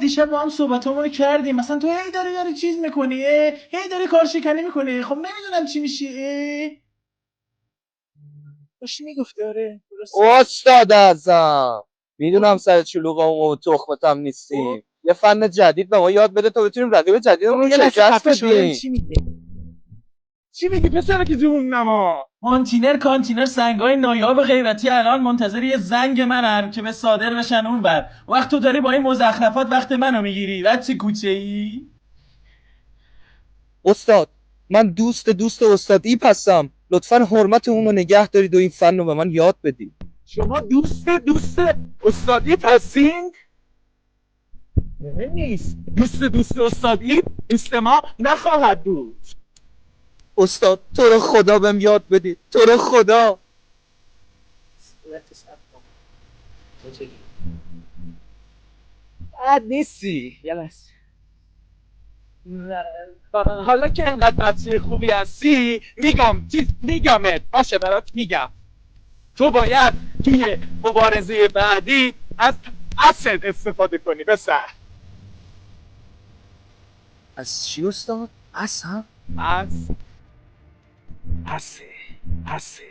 دیشب با هم صحبتامون کردیم، مثلا تو هی داری چیز میکنی، هی داری کارشکنی میکنی، خب نمیدونم چی میشی. داشتی میگفتی آره درسته. استاد اعظم میدونم سر شلوغم و تخمتم خب نیستیم. یه فن جدید به ما یاد بده تا بتونیم رقیب جدیدمون یه لحظه شکست خفه شو ببین بدیم. چی میگه. چی میگی پسر که جون نما؟ کانتینر سنگای نایاب غیرتی الان منتظر یه زنگ منن که به صادر بشن اون بر وقت تو داری با این مزخرفات وقت منو میگیری. بچه کوچه ای. استاد من دوست استادی هستم، لطفا حرمت اون رو نگه دارید و این فن رو به من یاد بدید. شما دوست استادی هستین؟ نیست. دوست استادی دوست ما نخواهد بود. استاد تو رو خدا بهم یاد بدید، تو رو خدا. بد نیستی. یه لحظه. حالا که انقدر بچه خوبی هستی میگمت باشه برات میگم. تو باید توی مبارزه بعدی از اسد استفاده کنی بسر. از چی استاد؟ اصلا از اسه اسه